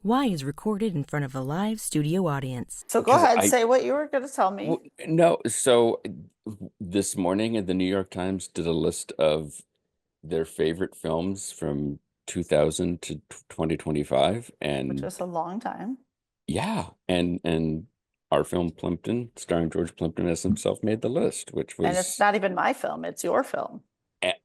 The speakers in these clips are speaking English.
Y is recorded in front of a live studio audience. So go Because ahead, I say what you were going to tell w me. no, so this morning the New York Times did a list of their favorite films from 2000 to 2025, Which and is a long time. yeah, and our film Plimpton, starring George Plimpton as himself, made the list, which And it's was not even my film, it's your film.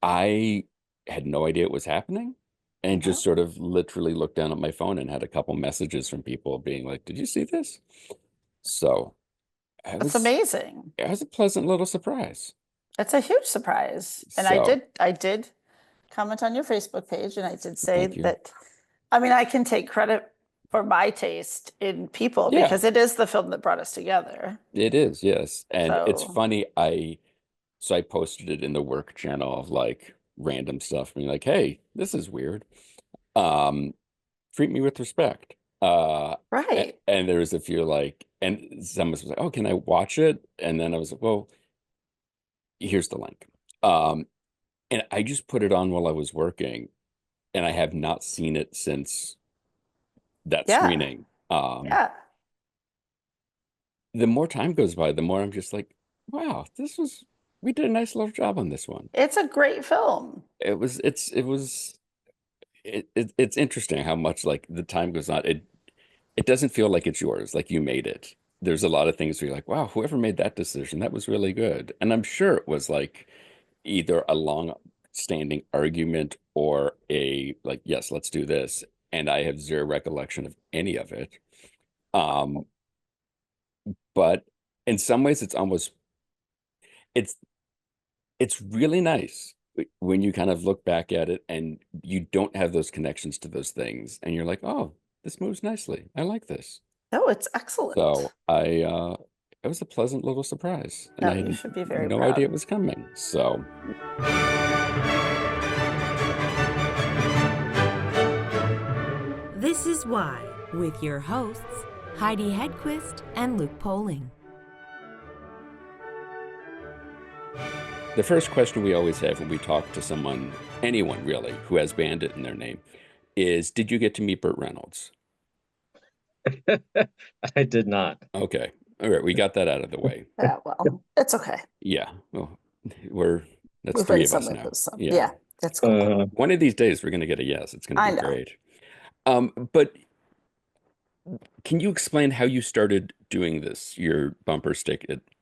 I had no idea it was happening, and Uh-huh. just sort of literally looked down at my phone and had a couple messages from people being like, "Did you see this?" So it That's was amazing. it was a pleasant little surprise. It's a huge surprise. And I So did I did comment on your Facebook page and I did say thank you. that I mean I can take credit for my taste in people Yeah, because it is the film that brought us together. it is, yes. And it's So funny, I posted it in the work channel of like random stuff, being like, "Hey, this is weird. Um, treat me with respect." right. And there was a few like, and someone was like, "Oh, can I watch it?" And then I was like, "Well, here's the link." Um, and I just put it on while I was working, and I have not seen it since that Yeah. screening. Yeah. The more time goes by, the more I'm just like, wow, we did a nice little job on this one. It's a great film. It's interesting how much like the time goes on. It doesn't feel like it's yours, like you made it. There's a lot of things where you're like, wow, whoever made that decision, that was really good. And I'm sure it was like either a long standing argument or a like, yes, let's do this. And I have zero recollection of any of it. Um, but in some ways it's it's really nice when you kind of look back at it and you don't have those connections to those things and you're like, oh, this moves nicely. I like this. No, it's excellent. So it was a pleasant little surprise and No, I you had should be very no idea it proud. was coming. So This is Why, with your hosts, Heidi Hedquist and Luke Poling. the first question we always have when we talk to someone, anyone really, who has Bandit in their name is, did you get to meet Burt Reynolds? I did not. Okay. All right. We got that out of the way. Yeah, well, it's okay. Yeah. Well, we're, that's We've three raised of some us of now. those. So Yeah. yeah, that's cool. One of these days we're going to get a yes. It's going to I be know. great. But can you explain how you started doing this, your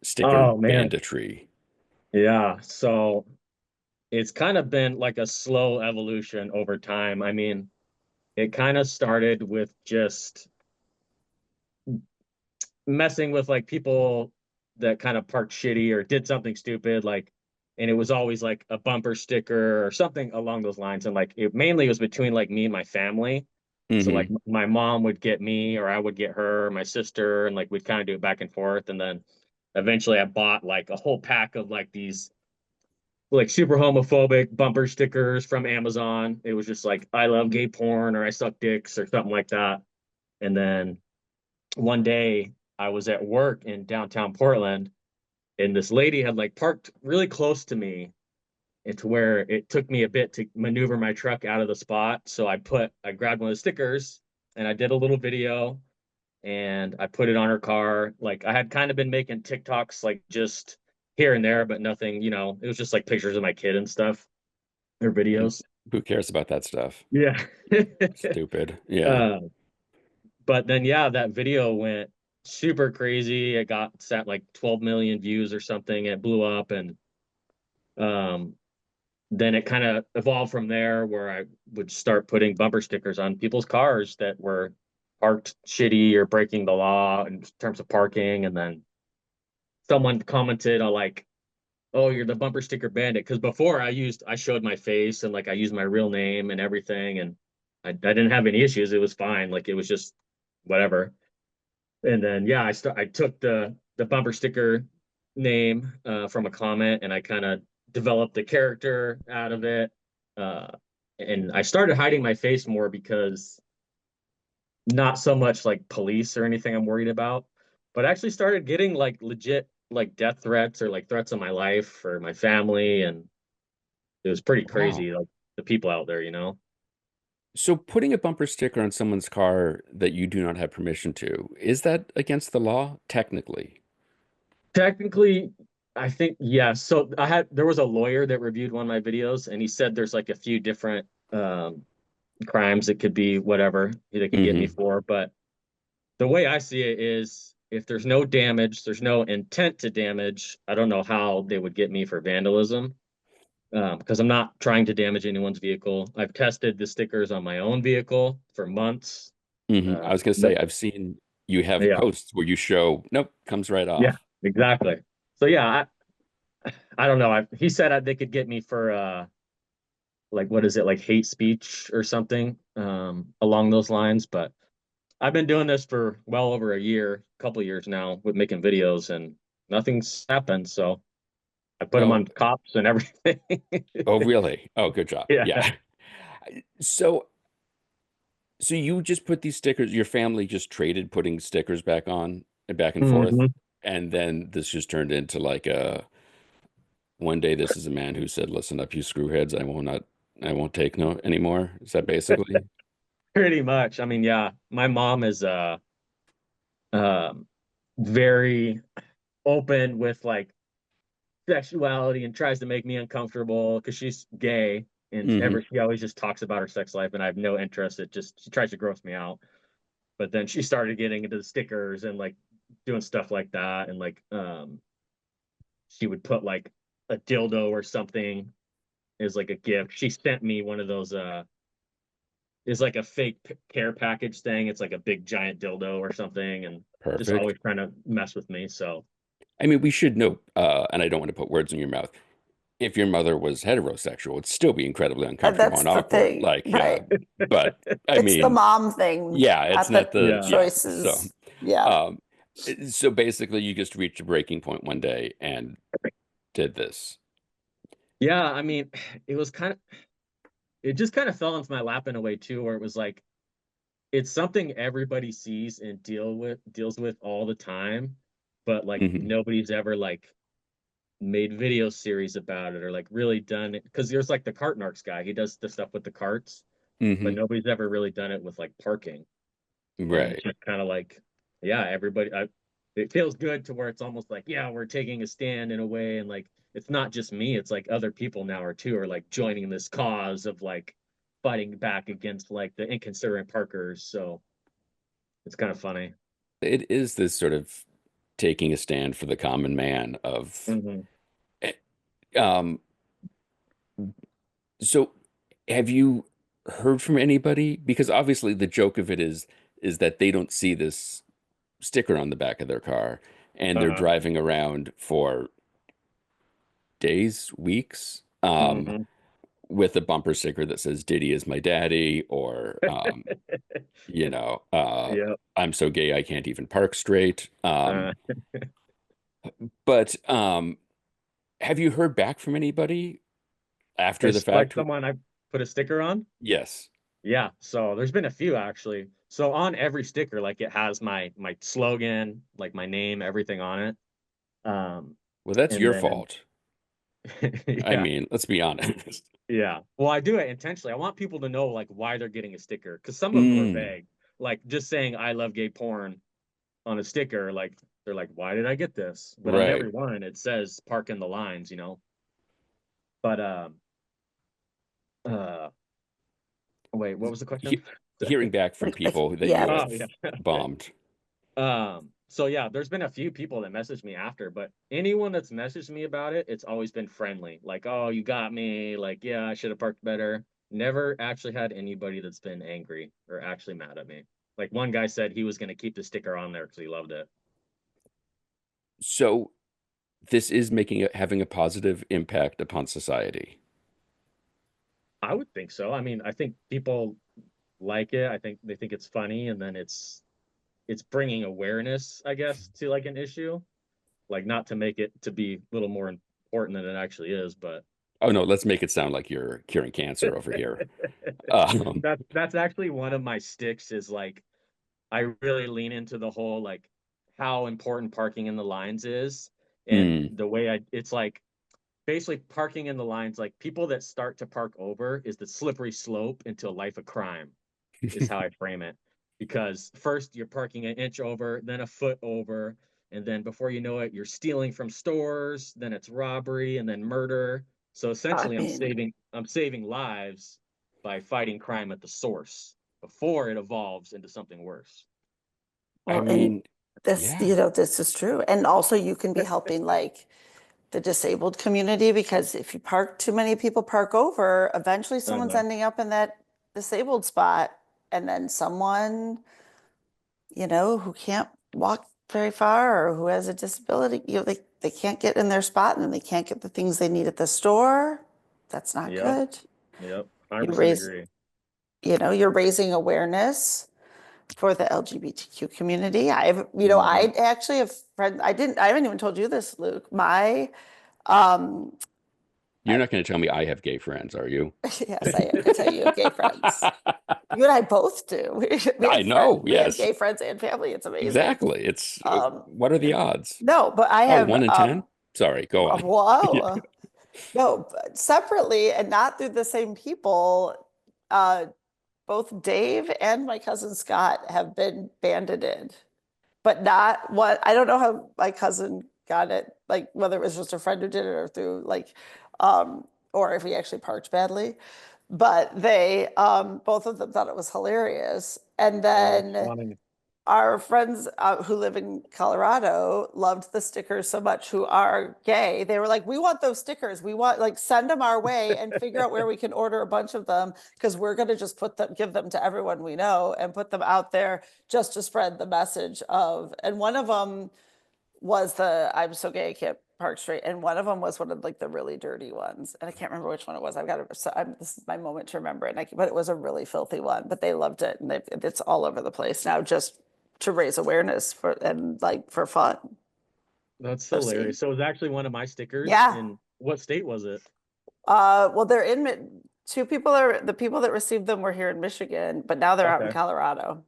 sticker Oh man, banditry? yeah. So it's kind of been like a slow evolution over time. I mean, it kind of started with just messing with like people that kind of parked shitty or did something stupid, like, and it was always like a bumper sticker or something along those lines. And like it mainly was between like me and my family. So like Hmm. my mom would get me or I would get her, my sister, and like we'd kind of do it back and forth. And then eventually I bought like a whole pack of like these like super homophobic bumper stickers from Amazon. It was just like I love gay porn or I suck dicks or something like that. And then one day I was at work in downtown Portland and this lady had like parked really close to me and to where it took me a bit to maneuver my truck out of the spot. So I grabbed one of the stickers and I did a little video and I put it on her car. Like I had kind of been making TikToks like just here and there, but nothing, it was just like pictures of my kid and stuff or And videos. who cares about that stuff? Yeah. Stupid. Yeah. uh, but then yeah, that video went super crazy. It got set like 12 million views or something. It blew up and um then it kind of evolved from there where I would start putting bumper stickers on people's cars that were parked shitty or breaking the law in terms of parking. And then someone commented on like, "Oh, you're the bumper sticker bandit." Because before I showed my face and like I used my real name and everything, and I didn't have any issues. It was fine. Like it was just whatever. And then yeah, I took the bumper sticker name from a comment, and I kind of developed the character out of it. Uh, and I started hiding my face more because not so much like police or anything I'm worried about, but I actually started getting like legit like death threats or like threats on my life or my family, and it was pretty Wow. crazy, like the people out there. So putting a bumper sticker on someone's car that you do not have permission to, is that against the law? Technically. Technically, I think yes. So there was a lawyer that reviewed one of my videos, and he said there's like a few different crimes that could be whatever they could get me Hmm. for. But the way I see it is if there's no damage, there's no intent to damage, I don't know how they would get me for vandalism. Because I'm not trying to damage anyone's vehicle. I've tested the stickers on my own vehicle for months. I was gonna say, No, I've seen you have yeah, posts where you show, nope, comes right yeah, off. exactly. So yeah, I don't know. He said they could get me for like what is it, like hate speech or something along those lines. But I've been doing this for well over a year, a couple of years now with making videos, and nothing's happened. So I put them Oh, on cops and everything. oh, really? Oh, good job. Yeah. Yeah. So, so you just put these stickers, your family just traded putting stickers back on and back and forth, Hmm. and then this just turned into like a one day this is a man who said, "Listen up, you screwheads, I won't take no anymore." Is that basically? Pretty much. I mean, yeah, my mom is um very open with like sexuality and tries to make me uncomfortable because she's gay and Hmm. she always just talks about her sex life and I have no interest. It just she tries to gross me out. But then she started getting into the stickers and like doing stuff like that and like she would put like a dildo or something as like a gift. She sent me one of those is like a fake care package thing. It's like a big giant dildo or something and just Perfect. always trying to mess with me. So I mean, we should know, and I don't want to put words in your mouth. If your mother was heterosexual, it'd still be incredibly uncomfortable That's and the awkward. thing, Like, right? but I It's the mean, mom thing, yeah, it's not the not the, yeah. yeah. So, choices. Yeah. um, so basically, you just reached a breaking point one day and did this. Yeah, I mean, it was kind of it just kind of fell into my lap in a way too, where it was like it's something everybody sees and deals with all the time, but like Hmm. nobody's ever like made video series about it or like really done it because there's like the cart narcs guy, he does the stuff with the carts, but Hmm. nobody's ever really done it with like parking. And it's Right. just kind of like, yeah, it feels good to where it's almost like, yeah, we're taking a stand in a way. And like, it's not just me, it's like other people now are too, are like joining this cause of like fighting back against like the inconsiderate parkers. So it's kind of funny. It is this sort of taking a stand for the common man of, Hmm. eh, um, so have you heard from anybody? Because obviously the joke of it is that they don't see this sticker on the back of their car and they're Uh, driving around for days, weeks, hmm. with a bumper sticker that says Diddy is my daddy, or you know, Yeah. I'm so gay I can't even park straight. Uh, But have you heard back from anybody after the it's like fact? someone I put a sticker on. Yes. Yeah, so there's been a few actually. So on every sticker, like it has my slogan, like my name, everything on it. Um, Well, that's and your then fault. I yeah, mean, let's be honest. yeah. Well, I do it intentionally. I want people to know like why they're getting a sticker because some of them are Mm, vague. Like just saying "I love gay porn" on a sticker, like they're like, "Why did I get this?" But on right. every one, it says "Park in the lines," you know. But uh, wait, what was the question? He hearing back from people that Yeah. you Oh have yeah. Okay. bombed. So yeah, there's been a few people that messaged me after, but anyone that's messaged me about it, it's always been friendly. Like, oh, you got me. Like, yeah, I should have parked better. Never actually had anybody that's been angry or actually mad at me. Like one guy said he was gonna keep the sticker on there because he loved it. So this is having a positive impact upon society. I would think so. I mean, I think people like it. I think they think it's funny, and then it's bringing awareness, I guess, to like an issue. Like not to make it to be a little more important than it actually is, but Oh no, let's make it sound like you're curing cancer over here. Um, that's actually one of my sticks is like I really lean into the whole like how important parking in the lines is and mm, the way I it's like basically parking in the lines, like people that start to park over is the slippery slope into a life of crime, is how I frame it. Because first you're parking an inch over, then a foot over, and then before you know it, you're stealing from stores, then it's robbery and then murder. So I essentially mean, I'm saving lives by fighting crime at the source before it evolves into something worse. I well, and mean, this, yeah. you know, this is true. And also you can be helping like the disabled community because if you park too many people park over, eventually someone's Uh-huh. ending up in that disabled spot. And then someone, you know, who can't walk very far or who has a disability, you know, they can't get in their spot and then they can't get the things they need at the store. That's not Yep. good. Yep. You 100% raise, agree. you know, you're raising awareness for the LGBTQ community. I've, you know, Mhm. I actually have friends, I haven't even told you this, Luke. My, um, You're not going to tell me I have gay friends, are you? yes, I am gonna tell you, you have gay friends. You and I both do. We I have friends, know, we have yes. gay friends and family. It's amazing. Exactly. It's Um, what are the odds? no, but I Oh, have, 1 in 10? Sorry, go on. Yeah. whoa, no, but separately and not through the same people. Uh, both Dave and my cousin Scott have been bandited, but not what, I don't know how my cousin got it, like whether it was just a friend who did it or through like, or if he actually parked badly. But they, both of them thought it was hilarious. And Oh, that's then funny. our friends who live in Colorado loved the stickers so much who are gay. They were like, we want those stickers. We want, like, send them our way and figure out where we can order a bunch of them because we're going to just put them, give them to everyone we know and put them out there just to spread the message of. And one of them was the I'm so gay I can't park straight, and one of them was one of like the really dirty ones, and I can't remember which one it was. I've got to. So this is my moment to remember it. But it was a really filthy one. But they loved it, and it's all over the place now, just to raise awareness for and like for fun. That's So see, hilarious. So it was actually one of my stickers. yeah. In what state was it? Well, they're in. Two people are the people that received them were here in Michigan, but now they're out in Okay. Colorado.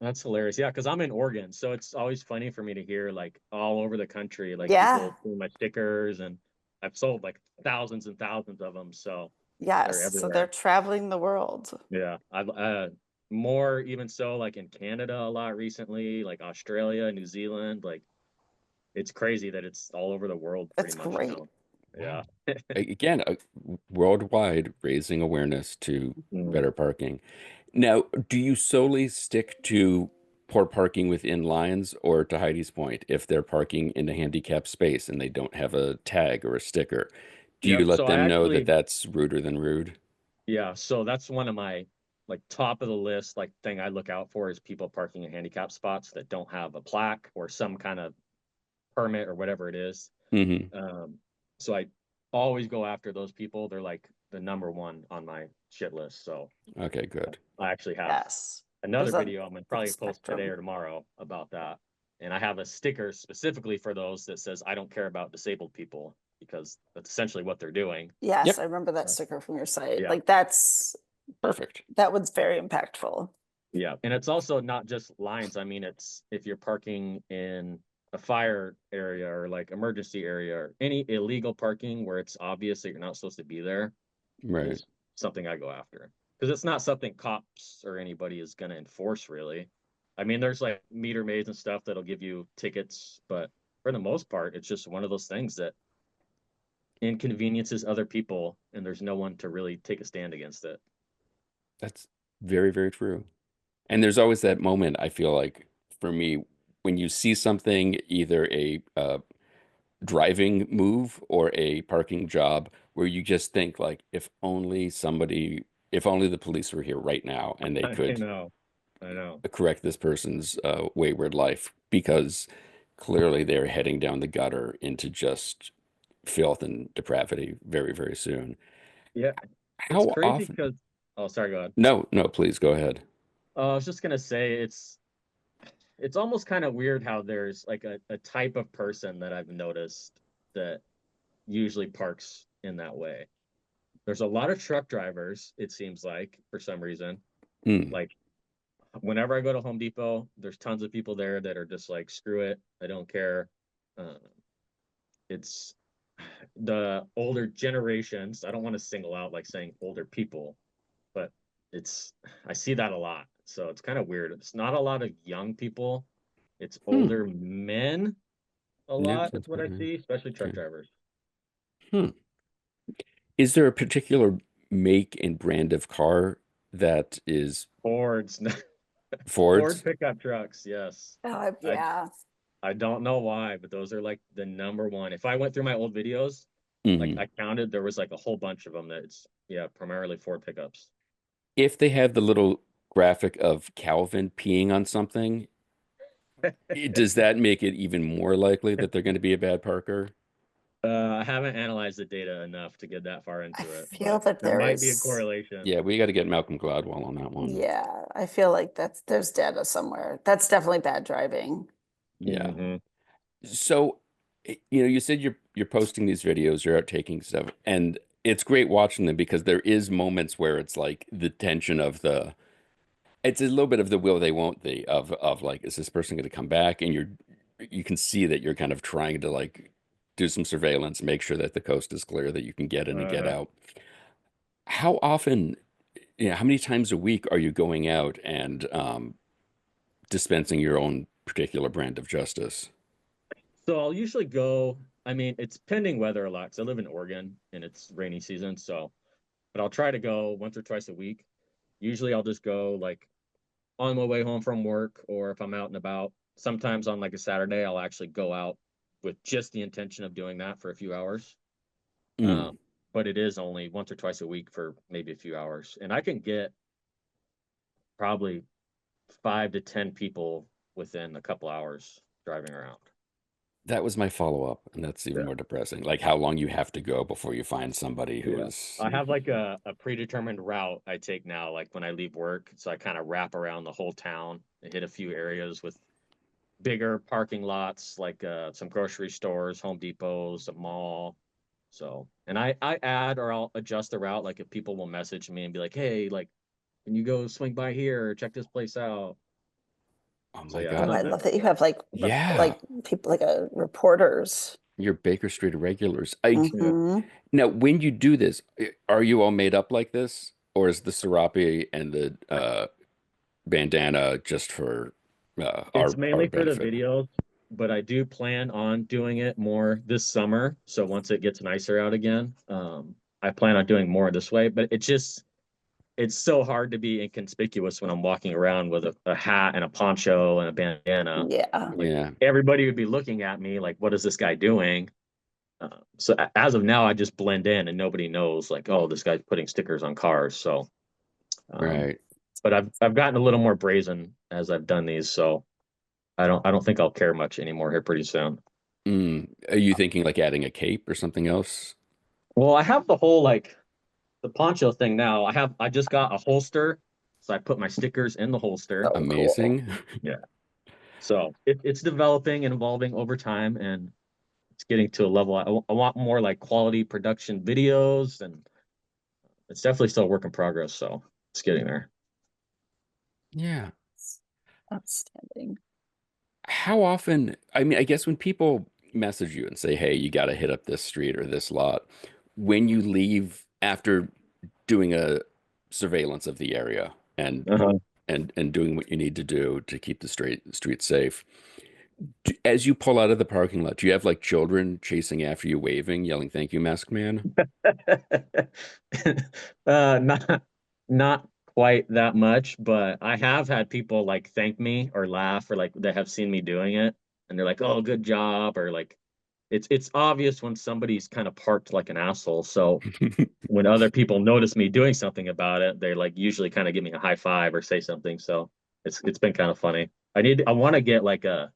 That's hilarious. Yeah, because I'm in Oregon, so it's always funny for me to hear like all over the country, like Yeah. people doing my stickers, and I've sold like thousands and thousands of them, so they're Yes. So they're everywhere. traveling the world. Yeah, I've more even so like in Canada a lot recently, like Australia, New Zealand, like it's crazy that it's all over the world pretty It's much great. now. Wow. Yeah. Again, worldwide raising awareness to Mm. better parking. Now, do you solely stick to poor parking within lines, or to Heidi's point, if they're parking in a handicapped space and they don't have a tag or a sticker, do you Yep. let So I them know that actually, that's ruder than rude? yeah, so that's one of my like top of the list like thing I look out for is people parking in handicap spots that don't have a plaque or some kind of permit or whatever it is. Hmm. Um, so I always go after those people. They're like the number one on my shit list. So Okay, good. I actually have Yes. another There's a video I'm gonna big probably post today spectrum. or tomorrow about that. And I have a sticker specifically for those that says I don't care about disabled people because that's essentially what they're doing. Yes, I Yep, remember that So sticker from your site. yeah. Like perfect. that one's very impactful. Yeah, and it's also not just lines. I mean, it's if you're parking in a fire area or like emergency area or any illegal parking where it's obvious that you're not supposed to be there Right. is something I go after. Because it's not something cops or anybody is going to enforce, really. I mean, there's like meter maids and stuff that'll give you tickets, but for the most part, it's just one of those things that inconveniences other people, and there's no one to really take a stand against it. That's very, very true. And there's always that moment, I feel like, for me, when you see something, either a driving move or a parking job, where you just think like, if only the police were here right now and they I could know. I know. correct this person's wayward life, because clearly they're heading down the gutter into just filth and depravity very, very soon. Yeah, it's How crazy often? because, oh, sorry, go ahead. No, no, please go ahead. I was just gonna say it's almost kind of weird how there's like a type of person that I've noticed that usually parks in that way. There's a lot of truck drivers, it seems like, for some reason. Hmm. Like whenever I go to Home Depot, there's tons of people there that are just like, screw it, I don't care. Uh, it's the older generations, I don't want to single out like saying older people, but I see that a lot. So it's kind of weird. It's not a lot of young people. It's Hmm. older men a Yeah, lot is sounds what about I right. see, especially truck Okay. drivers. Hmm. Is there a particular make and brand of car that is Fords, Ford Ford's? pickup trucks, yes. Oh, I yeah. I don't know why, but those are like the number one. If I went through my old videos, like Hmm. I counted, there was like a whole bunch of them that's yeah, primarily Ford pickups. If they have the little graphic of Calvin peeing on something, does that make it even more likely that they're going to be a bad parker? I haven't analyzed the data enough to get that far I into it, feel but that there there might be a is, correlation. Yeah, we got to get Malcolm Gladwell on that one. yeah, I feel like there's data somewhere. That's definitely bad driving. Yeah. Hmm. So, you said you're posting these videos, you're out taking stuff, and it's great watching them because there is moments where it's like the tension of it's a little bit of the will they won't they of like, is this person going to come back? And you can see that you're kind of trying to like do some surveillance, make sure that the coast is clear, that you can get in and get Uh, out. How often, how many times a week are you going out and dispensing your own particular brand of justice? so I'll usually go, I mean, it's pending weather a lot because I live in Oregon and it's rainy season. So, but I'll try to go once or twice a week. Usually I'll just go like on my way home from work or if I'm out and about. Sometimes on like a Saturday, I'll actually go out with just the intention of doing that for a few hours. Mm, But it is only once or twice a week for maybe a few hours. And I can get probably 5 to 10 people within a couple hours driving around. that was my follow-up, and that's even Yeah. more depressing. Like how long you have to go before you find somebody who Yeah. is. I have like a predetermined route I take now, like when I leave work. So I kind of wrap around the whole town and hit a few areas with bigger parking lots, like some grocery stores, Home Depots, a mall. So, and I add or I'll adjust the route. Like if people will message me and be like, hey, like, can you go swing by here or check this place out? Oh So my yeah, Oh, God. I love that you have like Yeah, like people like reporters. you're Baker Street regulars. yeah. Hmm. Now, when you do this, are you all made up like this, or is the serape and the bandana just for It's our mainly for the benefit? videos, but I do plan on doing it more this summer. So once it gets nicer out again, I plan on doing more this way. But it's so hard to be inconspicuous when I'm walking around with a hat and a poncho and a bandana. Yeah. Like Yeah, everybody would be looking at me like, what is this guy doing? So as of now, I just blend in and nobody knows like, oh, this guy's putting stickers on cars. So, um, right. but I've gotten a little more brazen as I've done these. So I don't think I'll care much anymore here pretty soon. Are you thinking like adding a cape or something else? Well, I have the whole like the poncho thing now. I just got a holster, so I put my stickers in the holster. So cool. Amazing. Yeah. So it's developing and evolving over time, and it's getting to a level I want more like quality production videos, and it's definitely still a work in progress. So it's getting there. Yeah. Outstanding. How often, I mean, I guess when people message you and say, hey, you got to hit up this street or this lot, when you leave after doing a surveillance of the area and Uh-huh. and doing what you need to do to keep the street safe, as you pull out of the parking lot, do you have like children chasing after you, waving, yelling, "Thank you, masked man"? Not quite that much, but I have had people like thank me or laugh or like they have seen me doing it and they're like, "Oh, good job," or like it's obvious when somebody's kind of parked like an asshole. So when other people notice me doing something about it, they like usually kind of give me a high five or say something. So it's been kind of funny. I want to get like a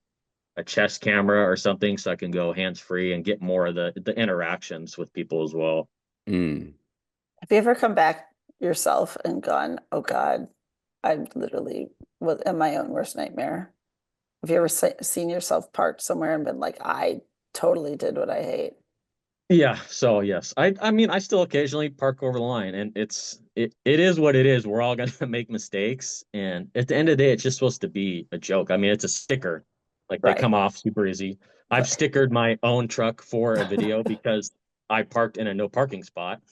chest camera or something so I can go hands free and get more of the interactions with people as well. Mm, Have you ever come back yourself and gone, oh God, I literally was in my own worst nightmare? Have you ever seen yourself parked somewhere and been like, I totally did what I hate? Yeah, so yes. I mean I still occasionally park over the line and it is what it is. We're all gonna make mistakes. And at the end of the day, it's just supposed to be a joke. I mean, it's a sticker. Like they Right. come off super easy. I've Right. stickered my own truck for a video because I parked in a no parking spot.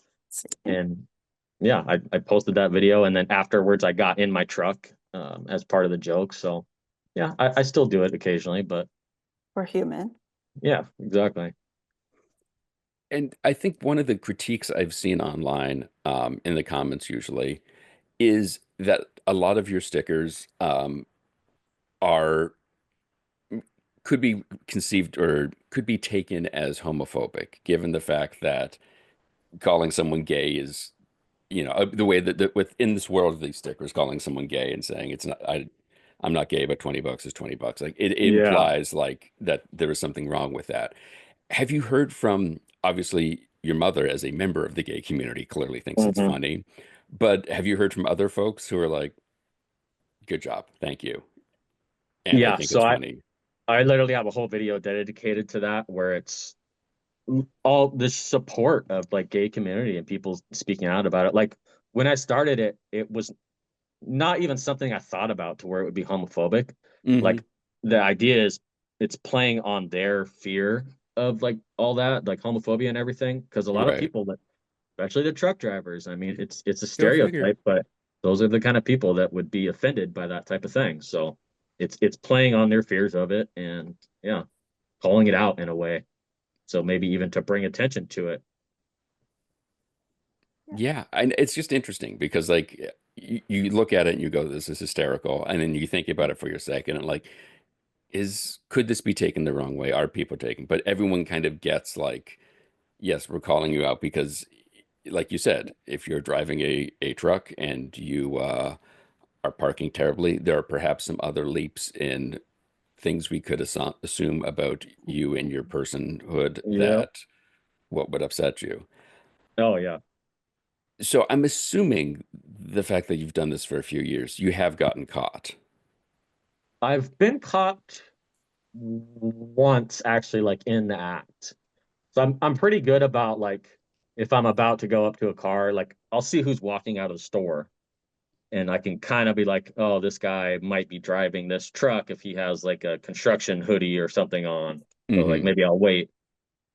And yeah, I posted that video, and then afterwards I got in my truck as part of the joke. So yeah, I still do it occasionally, but We're human. yeah, exactly. And I think one of the critiques I've seen online, in the comments usually, is that a lot of your stickers are could be conceived or could be taken as homophobic, given the fact that calling someone gay is, the way that within this world of these stickers, calling someone gay and saying it's not, I'm not gay, but $20 is $20. Like it Yeah. implies like that there is something wrong with that. Have you heard from, obviously, your mother as a member of the gay community clearly thinks it's Mhm. funny, but have you heard from other folks who are like, good job, thank you, and I Yeah, think so it's I funny? I literally have a whole video dedicated to that where it's all this support of like gay community and people speaking out about it. Like when I started it, it was not even something I thought about to where it would be homophobic. Hmm. Like the idea is it's playing on their fear of like all that, like homophobia and everything. Because a lot of Right. people that, especially the truck drivers, I mean, it's a Go figure. stereotype, but those are the kind of people that would be offended by that type of thing. So it's playing on their fears of it, and yeah, calling it out in a way. So maybe even to bring attention to it. Yeah, and it's just interesting because like you look at it and you go, this is hysterical, and then you think about it for a second and like, could this be taken the wrong way? Are people taking? But everyone kind of gets like, yes, we're calling you out because, like you said, if you're driving a truck and you are parking terribly, there are perhaps some other leaps in things we could assume about you and your personhood Yeah. that what would upset you. Oh yeah. So I'm assuming the fact that you've done this for a few years, you have gotten caught. I've been caught once actually like in the act. So I'm pretty good about like if I'm about to go up to a car, like I'll see who's walking out of the store and I can kind of be like, oh, this guy might be driving this truck if he has like a construction hoodie or something on. So like Hmm. maybe I'll wait.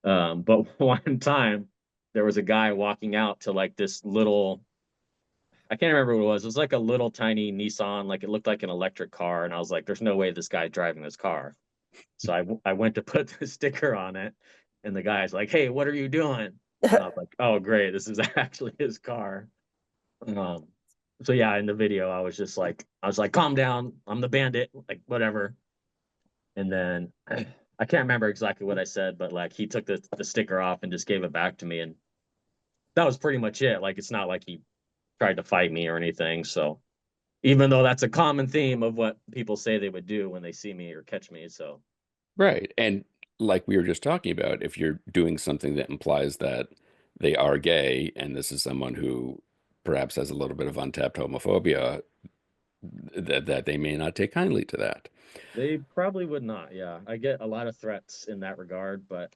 But one time there was a guy walking out to like this little, I can't remember what it was. It was like a little tiny Nissan, like it looked like an electric car. And I was like, there's no way this guy's driving this car. So I went to put the sticker on it, and the guy's like, "Hey, what are you doing?" And I was like, "Oh, great, this is actually his car." Um, so yeah, in the video, I was like, "Calm down, I'm the bandit," like whatever. And then I can't remember exactly what I said, but like he took the sticker off and just gave it back to me, and that was pretty much it. Like it's not like he tried to fight me or anything. So even though that's a common theme of what people say they would do when they see me or catch me, so Right. And like we were just talking about, if you're doing something that implies that they are gay and this is someone who perhaps has a little bit of untapped homophobia, that they may not take kindly to that. they probably would not. Yeah, I get a lot of threats in that regard, but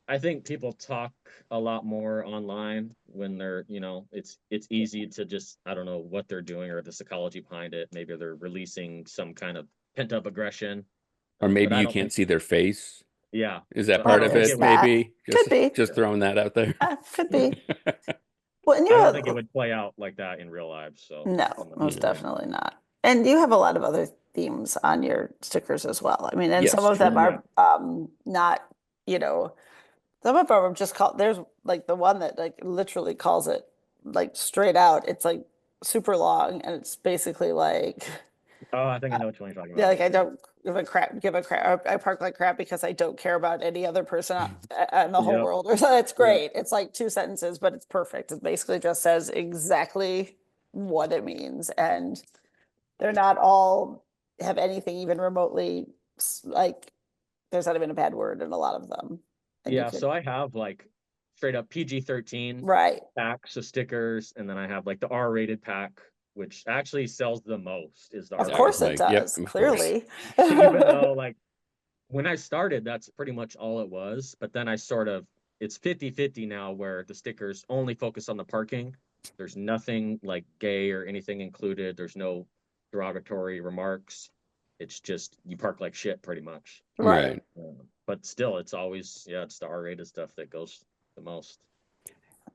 I think people talk a lot more online when they're, it's easy to just, I don't know what they're doing or the psychology behind it. Maybe they're releasing some kind of pent up aggression. Or But maybe I you don't can't think, see their face. yeah. Is So that I part Well, don't of think there's it? it would, that. Maybe Could be. just throwing that out there. Could be. Well, and I you don't have, think it would play out like that in real life. So no, I'm not most Yeah. sure. definitely not. And you have a lot of other themes on your stickers as well. I mean, and some Yes, of them true. Yeah. are not, you know, some of them are just called, there's like the one that like literally calls it like straight out. It's like super long and it's basically like, Oh, I think I know which one you're talking yeah, about. like I Yeah. don't give a crap. I park like crap because I don't care about any other person in the whole Yep. world. Or so it's Yep. great. It's like two sentences, but it's perfect. It basically just says exactly what it means. And they're not all have anything even remotely like there's not even a bad word in a lot of them. And you Yeah. could, So I have like straight up PG-13 right. packs of stickers, and then I have like the R-rated pack, which actually sells the most is the Of I was course R-rated. it like, yep, does, of course. clearly. Even though like when I started, that's pretty much all it was. But then I sort of, it's 50-50 now where the stickers only focus on the parking. There's nothing like gay or anything included. There's no derogatory remarks. It's just you park like shit pretty much. Right. But still, it's always, yeah, it's the R-rated stuff that goes the most.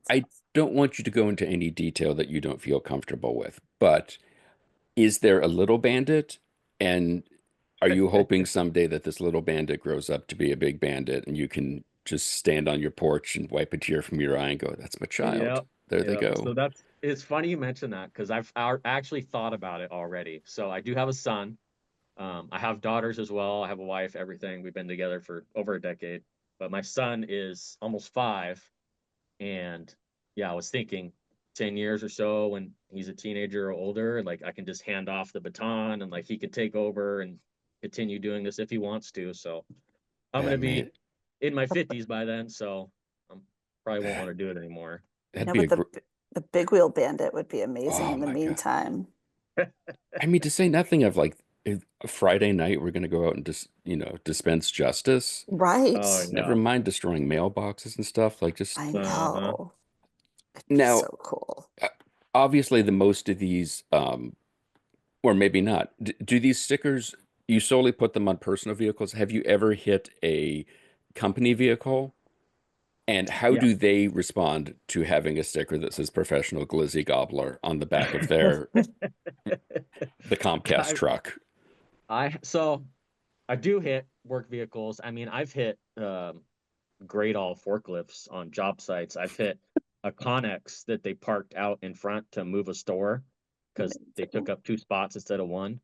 I don't want you to go into any detail that you don't feel comfortable with, but is there a little bandit? And are you hoping someday that this little bandit grows up to be a big bandit and you can just stand on your porch and wipe a tear from your eye and go, that's my child. Yep. There they Yep. go. So it's funny you mentioned that because I've actually thought about it already. So I do have a son. I have daughters as well. I have a wife, everything. We've been together for over a decade. But my son is almost 5. And yeah, I was thinking 10 years or so when he's a teenager or older, like I can just hand off the baton and like he could take over and continue doing this if he wants to. So I'm Yeah, going to man, be in my 50s by then. So I probably won't want to do it anymore. that'd Yeah, be but a great, the big wheel bandit would be amazing oh in the my God. meantime. I mean, to say nothing of like a Friday night, we're going to go out and just, dispense justice. Right. Oh, Never yeah. mind destroying mailboxes and stuff. Like just I Uh-huh. know. It'd be now, so cool. uh, obviously, the most of these, or maybe not, do these stickers, you solely put them on personal vehicles? Have you ever hit a company vehicle? And how Yeah. do they respond to having a sticker that says professional glizzy gobbler on the back of the Comcast I, truck? so I do hit work vehicles. I mean, I've hit grade all forklifts on job sites. I've hit a Connex that they parked out in front to move a store because they took Amazing. up 2 spots instead of 1.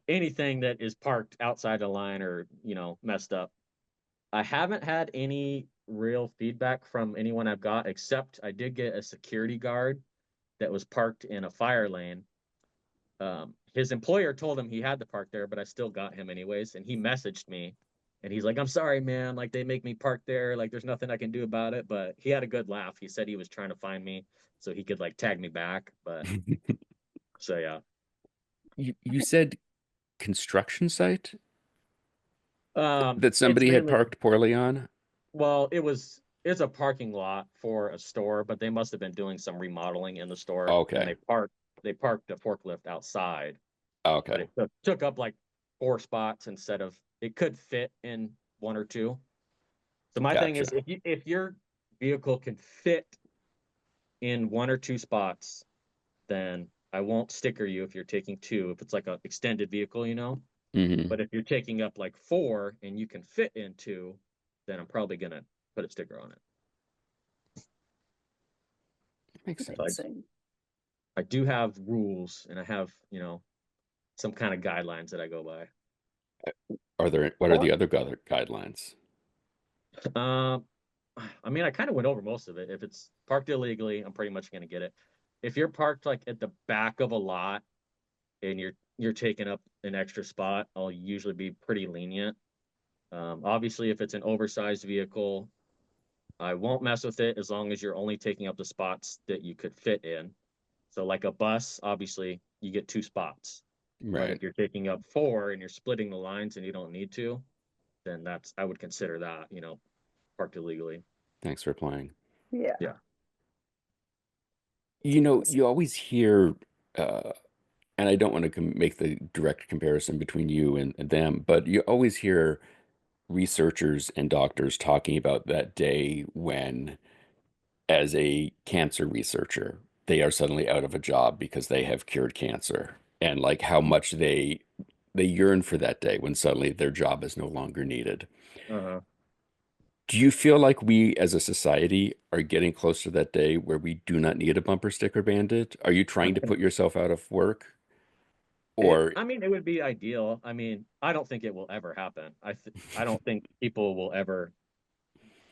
Anything that is parked outside the line or messed up. I haven't had any real feedback from anyone I've got, except I did get a security guard that was parked in a fire lane. His employer told him he had to park there, but I still got him anyways. And he messaged me and he's like, I'm sorry, man. Like they make me park there. Like there's nothing I can do about it. But he had a good laugh. He said he was trying to find me so he could like tag me back. But so yeah. You said construction site that It's somebody had mainly, parked poorly on? well, it's a parking lot for a store, but they must have been doing some remodeling in the store and Okay. they parked a forklift outside, but Okay. it took up like 4 spots instead of it could fit in 1 or 2. So my thing is Gotcha. if your vehicle can fit in 1 or 2 spots, then I won't sticker you if you're taking 2, if it's like a extended vehicle. Hmm. But if you're taking up like 4 and you can fit in 2, then I'm probably gonna put a sticker on it. Makes So sense. Amazing. I do have rules and I have, some kind of guidelines that I go by. What are the other guidelines? Um, I mean, I kind of went over most of it. If it's parked illegally, I'm pretty much going to get it. If you're parked like at the back of a lot and you're taking up an extra spot, I'll usually be pretty lenient. Obviously, if it's an oversized vehicle, I won't mess with it as long as you're only taking up the spots that you could fit in. So, like a bus, obviously, you get 2 spots. But Right. if you're taking up 4 and you're splitting the lines and you don't need to, then I would consider that, parked illegally. Thanks for playing. Yeah. Yeah. You always hear, uh, and I don't want to make the direct comparison between you and them, but you always hear researchers and doctors talking about that day when, as a cancer researcher, they are suddenly out of a job because they have cured cancer, and like how much they yearn for that day when suddenly their job is no longer needed. Uh-huh. Do you feel like we as a society are getting close to that day where we do not need a bumper sticker bandit? Are you trying to put yourself out of work? Or, I mean, it would be ideal. I mean, I don't think it will ever happen. I don't think people will ever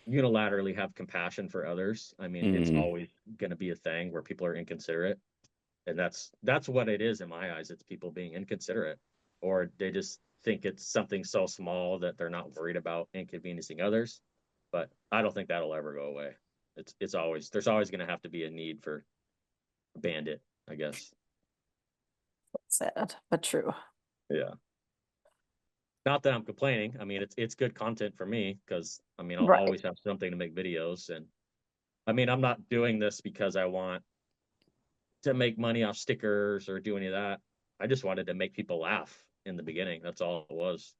unilaterally have compassion for others. I mean, it's mm, always going to be a thing where people are inconsiderate, and that's what it is in my eyes. It's people being inconsiderate, or they just think it's something so small that they're not worried about inconveniencing others. But I don't think that'll ever go away. It's always there's always going to have to be a need for a bandit, I guess. Sad, but true. Yeah. Not that I'm complaining. I mean, it's good content for me because I mean, I'll Right. always have something to make videos, and I mean, I'm not doing this because I want to make money off stickers or do any of that. I just wanted to make people laugh in the beginning. That's all it was.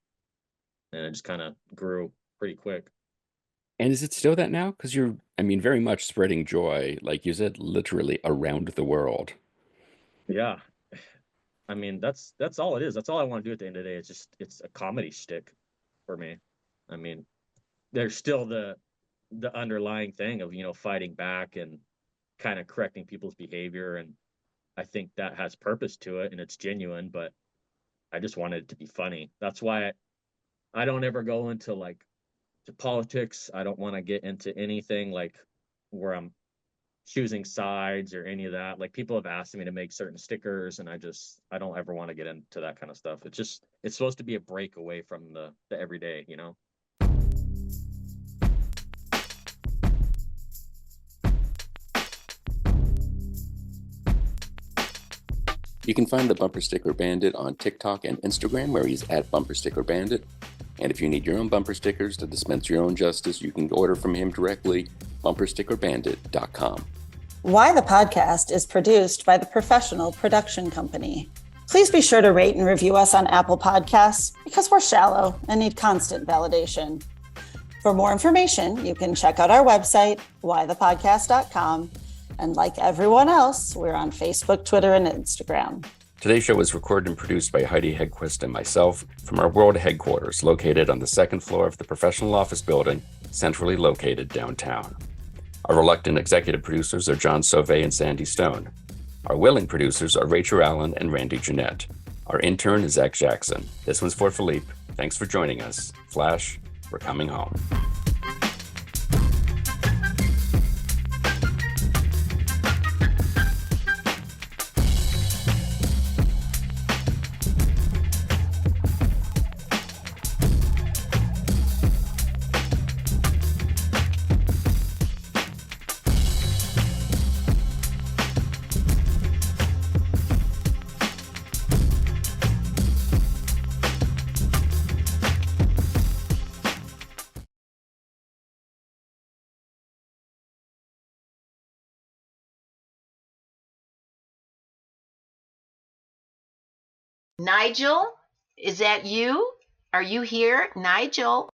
And it just kind of grew pretty quick. And is it still that now? Because you're, I mean, very much spreading joy, like you said, literally around the world. Yeah. I mean, that's all it is. That's all I want to do at the end of the day. It's a comedy shtick for me. I mean, there's still the underlying thing of, fighting back and kind of correcting people's behavior. And I think that has purpose to it and it's genuine, but I just wanted it to be funny. That's why I don't ever go into like to politics. I don't want to get into anything like where I'm choosing sides or any of that. Like people have asked me to make certain stickers and I don't ever want to get into that kind of stuff. It's supposed to be a break away from the everyday, You can find the Bumper Sticker Bandit on TikTok and Instagram, where he's at Bumper Sticker Bandit. And if you need your own bumper stickers to dispense your own justice, you can order from him directly, bumperstickerbandit.com. Why the Podcast is produced by the Professional Production Company. Please be sure to rate and review us on Apple Podcasts because we're shallow and need constant validation. For more information, you can check out our website, whythepodcast.com. And like everyone else, we're on Facebook, Twitter, and Instagram. Today's show was recorded and produced by Heidi Hedquist and myself from our world headquarters located on the second floor of the professional office building, centrally located downtown. Our reluctant executive producers are John Sauvé and Sandy Stone. Our willing producers are Rachel Allen and Randy Jeanette. Our intern is Zach Jackson. This one's for Philippe. Thanks for joining us. Flash, we're coming home. Nigel, is that you? Are you here, Nigel?